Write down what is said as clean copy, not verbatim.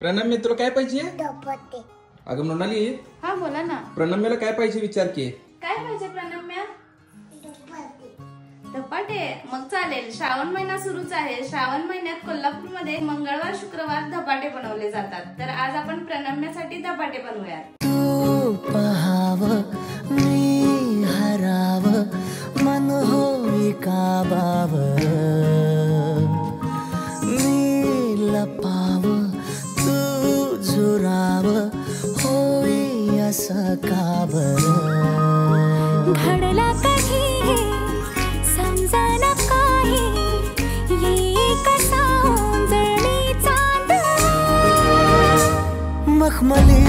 प्रणम्य तुला काय पाहिजे? धपाटे. अगं मृणाली, हा बोला ना. प्रणम्याला काय पाहिजे विचार की. काय पाहिजे प्रणम्या? धपाटे. धपाटे. मग चालेल. श्रावण महिना सुरूच आहे. श्रावण महिन्यात कोल्हापूरमध्ये मंगळवार शुक्रवार धपाटे बनवले जातात. तर आज आपण प्रणम्यासाठी धपाटे बनवूयात. तू पहाव मी हराव मन होई काबाव मी लपाव तू झुराव होई असं का बरं घडला कधी हे समजना काही ये कसा जळली चांद मखमली